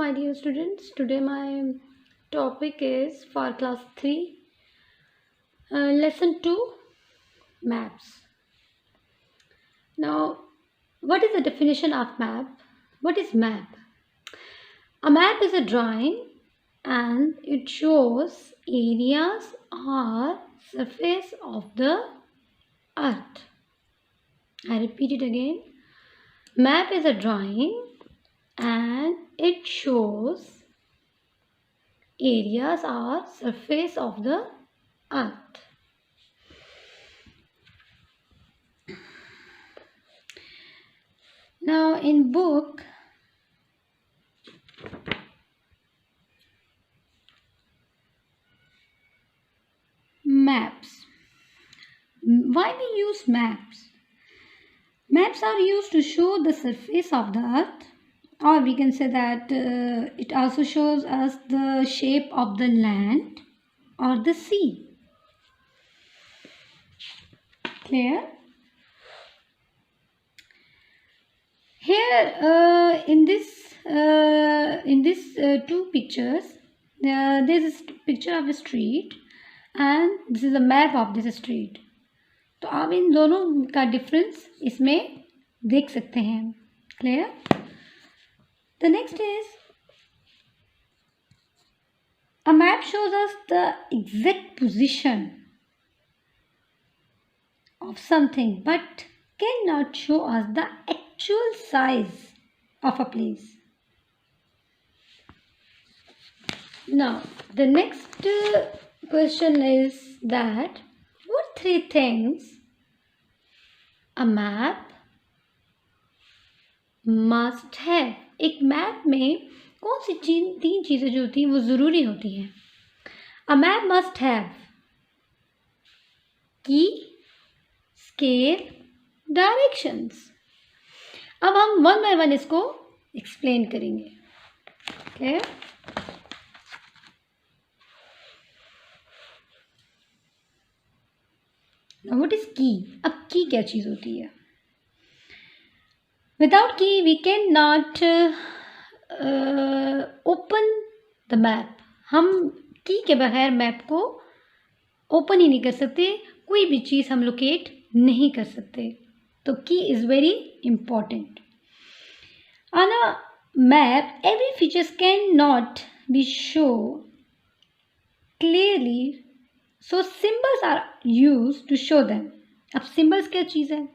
my dear students. Today my topic is for class 3, lesson 2, maps. Now, what is the definition of map? What is map? A map is a drawing and it shows areas or surface of the earth. I repeat it again. Map is a drawing and it shows areas or surface of the earth. Now in book maps, why we use maps? Maps are used to show the surface of the earth, or we can say that it also shows us the shape of the land or the sea. Clear? Here in this two pictures, there is a picture of a street and this is a map of this street. तो आप इन दोनों का difference इसमें देख सकते हैं. Clear? The next is a map shows us the exact position of something but cannot show us the actual size of a place. Now the next question is that what three things a map must have? एक map में कौन सी तीन चीज़ें जो होती हैं वो ज़रूरी होती हैं. A map must have key, scale, directions. अब हम वन बाय वन इसको एक्सप्लेन करेंगे. Okay? Now what is key? अब की क्या चीज़ होती है? Without key we cannot open the map. हम की के बगैर मैप को ओपन ही नहीं कर सकते, कोई भी चीज़ हम लोकेट नहीं कर सकते. तो की is very important. On a map every features cannot be shown clearly, so symbols are used to show them. अब symbols क्या चीज़ है?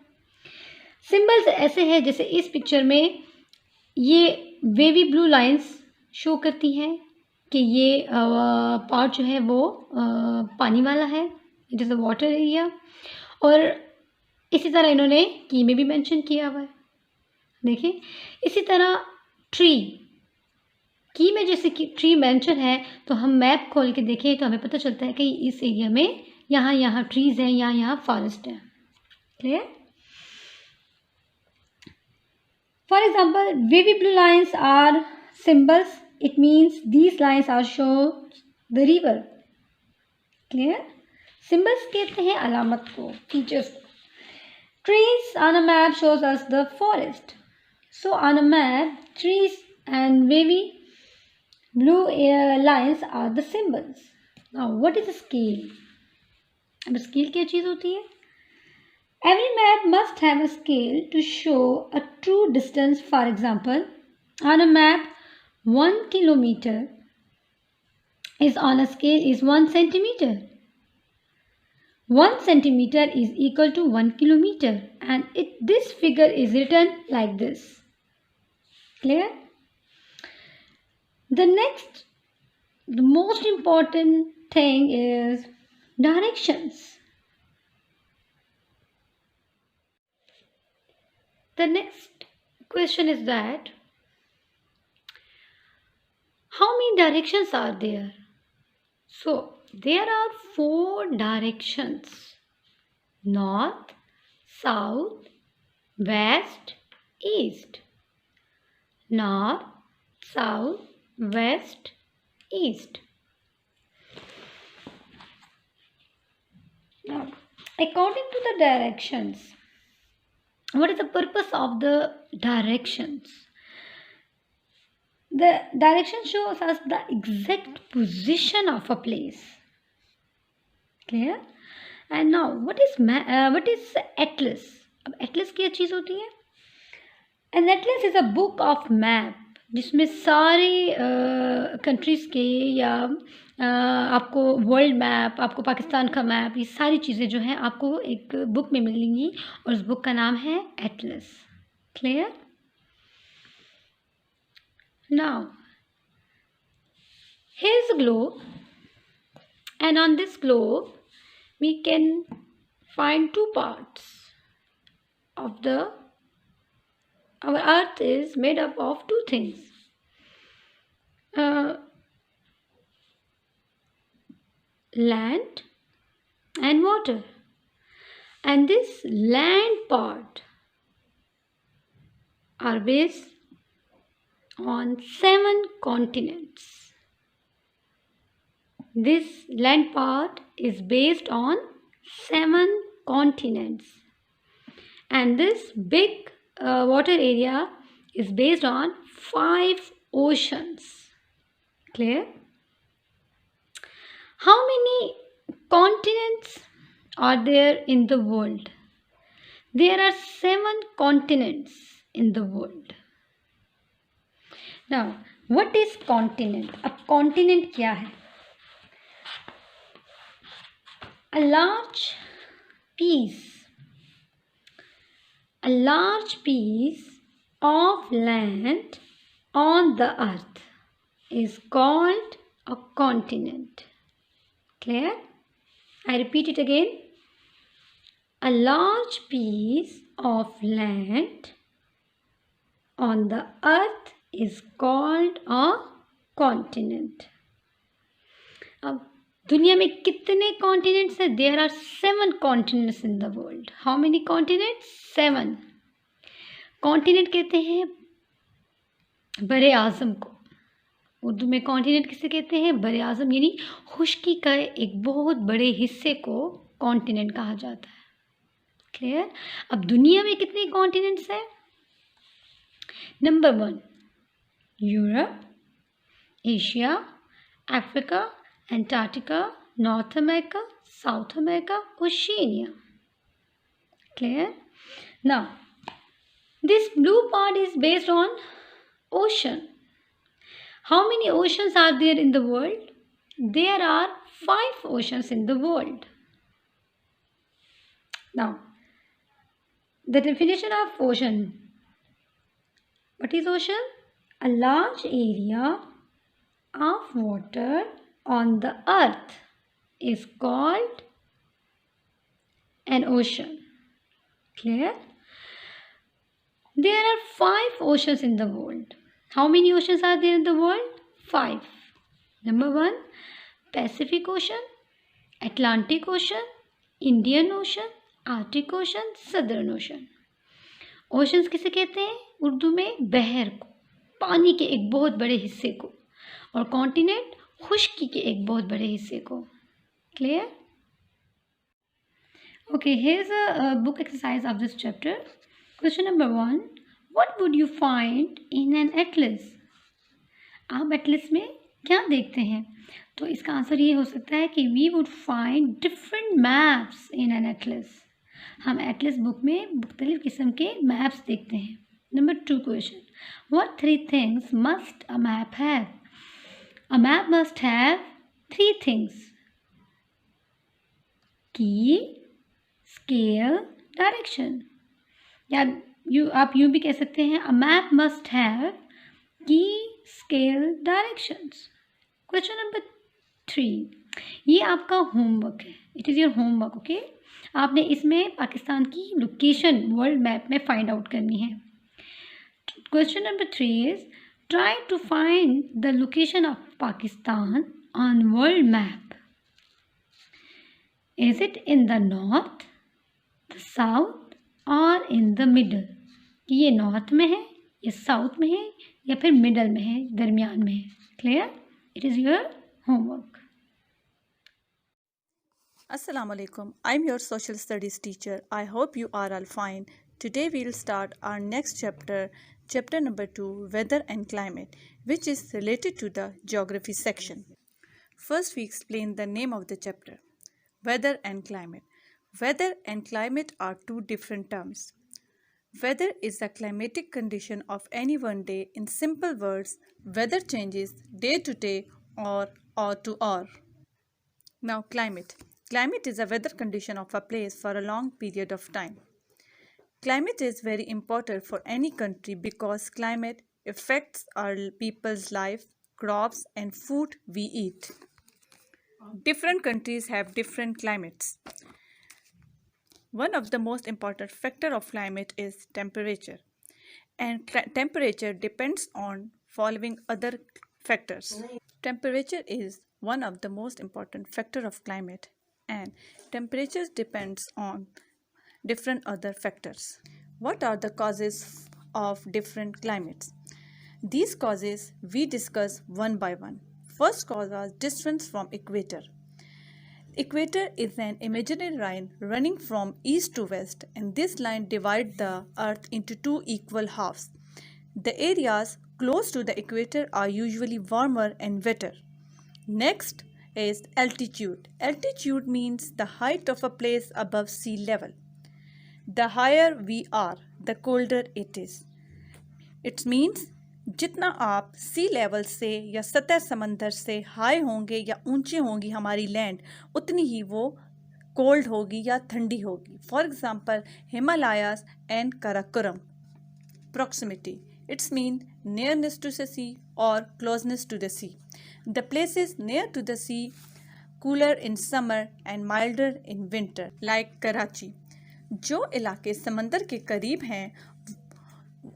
Symbols ऐसे हैं जैसे इस पिक्चर में ये वेवी ब्लू लाइंस शो करती हैं कि ये पार्ट जो है वो पानी वाला है, it is a water area. और इसी तरह इन्होंने की में भी मेंशन किया हुआ है. देखिए इसी तरह ट्री की में जैसे कि ट्री मेंशन है तो हम मैप खोल के देखें तो हमें पता चलता है कि इस एरिया में यहाँ ट्रीज़ हैं, यहाँ फॉरेस्ट है. Clear? For example, wavy blue lines are symbols. It means these lines are shows the river. Clear? Symbols कहते हैं अलामत को, features को. Trees on a map shows us the forest. So on a map, trees and wavy blue lines are the symbols. Now what is a scale? अब scale क्या चीज़ होती है? Every map must have a scale to show a true distance. For example, on a map, 1 kilometer is on a scale is 1 centimeter. 1 centimeter is equal to 1 kilometer, and this figure is written like this. Clear? The most important thing is directions. The next question is that how many directions are there? So there are 4 directions: north, south, west, east. North, south, west, east. Now, according to the directions, what is the purpose of the directions? The direction shows us the exact position of a place. Clear? And now what is atlas? अब atlas क्या चीज़ होती है? An atlas is a book of map जिसमें सारे countries के या आपको world map, आपको पाकिस्तान का मैप, ये सारी चीज़ें जो हैं आपको एक बुक में मिलेंगी और उस बुक का नाम है Atlas. Clear? Now, here's a globe, and on this globe, we can find two parts of our earth is made up of two things. Land and water. And this land part are based on 7 continents. This land part is based on 7 continents, and this big water area is based on 5 oceans. Clear? How many continents are there in the world? There are 7 continents in the world. Now, what is continent? अब continent क्या है? A large piece of land on the earth is called a continent. Clear? I repeat it again. A large piece of land on the earth is called a continent. अब दुनिया में कितने continents हैं? There are 7 continents in the world. How many continents? 7. Continent कहते हैं बरे आज़म को. उर्दू में कॉन्टिनेंट किसे कहते हैं? बरे आज़म, यानी खुश्की का एक बहुत बड़े हिस्से को कॉन्टिनेंट कहा जाता है. क्लियर? अब दुनिया में कितने कॉन्टिनेंट्स हैं? Number 1 Europe, Asia, Africa, Antarctica, North America, South America, Oceania. Clear? Now, this blue part is based on ocean. How many oceans are there in the world? There are 5 oceans in the world. Now, the definition of ocean. What is ocean? A large area of water on the earth is called an ocean. Clear? There are 5 oceans in the world. How many oceans are there in the world? 5. Number 1 Pacific Ocean, Atlantic Ocean, Indian Ocean, Arctic Ocean, Southern Ocean. Oceans किसे कहते हैं? उर्दू में बहर को, पानी के एक बहुत बड़े हिस्से को, और कॉन्टिनेंट खुश्की के एक बहुत बड़े हिस्से को. Clear? Okay, here's a book exercise of this chapter. Question number 1, what would you find in an atlas? आप एटलस में क्या देखते हैं? तो इसका आंसर ये हो सकता है कि we would find different maps in an atlas. हम एटलस बुक में मुख्तलिफ किस्म के मैप्स देखते हैं. Number 2 question, what 3 things must a map have? A map must have 3 things: key, scale, direction. या आप यूँ भी कह सकते हैं, a map must have key, scale, directions. Question number 3, ये आपका होमवर्क है. It is your homework. Okay, आपने इसमें पाकिस्तान की लोकेशन वर्ल्ड मैप में फाइंड आउट करनी है. Question number 3 is, try to find the location of Pakistan on world map. Is it in the north, the south or in the middle? कि ये north में है, ये साउथ में है, या फिर मिडल में है, दरमियान में है. Clear? It is your homework. Assalamu alaikum. I'm your social studies teacher. I hope you are all fine. Today we'll start our next chapter, chapter number 2, Weather and Climate, which is related to the geography section. First, we explain the name of the chapter, Weather and Climate. Weather and climate are two different terms. Weather is the climatic condition of any one day. In simple words, weather changes day to day or hour to hour. Now, climate. Climate is a weather condition of a place for a long period of time. Climate is very important for any country because climate affects our people's life, crops, and food we eat. Different countries have different climates. One of the most important factor of climate is temperature, and temperature depends on following other factors. Temperature is one of the most important factor of climate, and temperature depends on different other factors. What are the causes of different climates? These causes we discuss one by one. First cause was distance from equator. Equator is an imaginary line running from east to west, and this line divides the earth into two equal halves. The areas close to the equator are usually warmer and wetter. Next is altitude. Altitude means the height of a place above sea level. The higher we are, the colder it is. It means जितना आप सी level से या सतह समंदर से high होंगे या ऊंची होंगी हमारी लैंड, उतनी ही वो कोल्ड होगी या ठंडी होगी. For example Himalayas and Karakoram. Proximity. It's mean nearness to the sea or closeness to the sea. The places near to the sea cooler in summer and milder in winter, like Karachi. जो इलाके समंदर के करीब हैं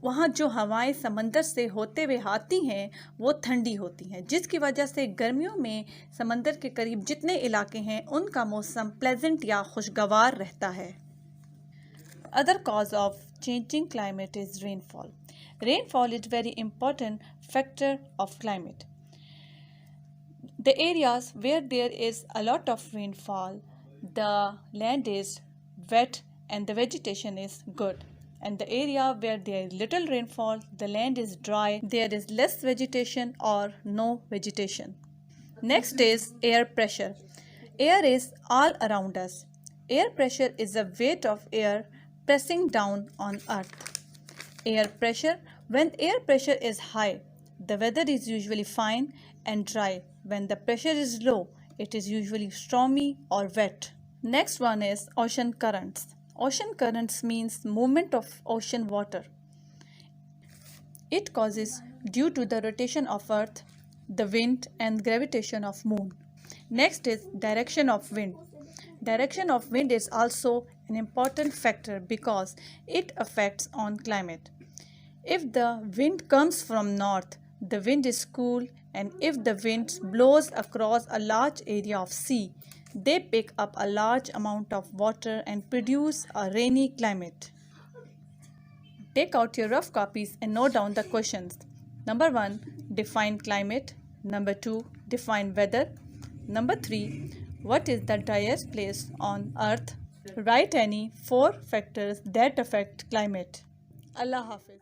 वहाँ जो हवाएं समंदर से होते हुए आती हैं वो ठंडी होती हैं, जिसकी वजह से गर्मियों में समंदर के करीब जितने इलाके हैं उनका मौसम प्लेजेंट या खुशगवार रहता है. Other cause of changing climate is rainfall. Rainfall is very important factor of climate. The areas where there is a lot of rainfall, the land is wet and the vegetation is good. And the area where there is little rainfall, the land is dry, there is less vegetation or no vegetation. Next is air pressure. Air is all around us. Air pressure is the weight of air pressing down on earth. Air pressure. When air pressure is high, the weather is usually fine and dry. When the pressure is low, it is usually stormy or wet. Next one is ocean currents. Ocean currents means movement of ocean water. It causes due to the rotation of earth, the wind and gravitation of moon. Next is direction of wind. Direction of wind is also an important factor because it affects on climate. If the wind comes from north, the wind is cool, and if the wind blows across a large area of sea, they pick up a large amount of water and produce a rainy climate. Take out your rough copies and note down the questions. Number 1, define climate. Number 2, define weather. Number 3, what is the driest place on earth? Write any 4 factors that affect climate. Allah Hafiz.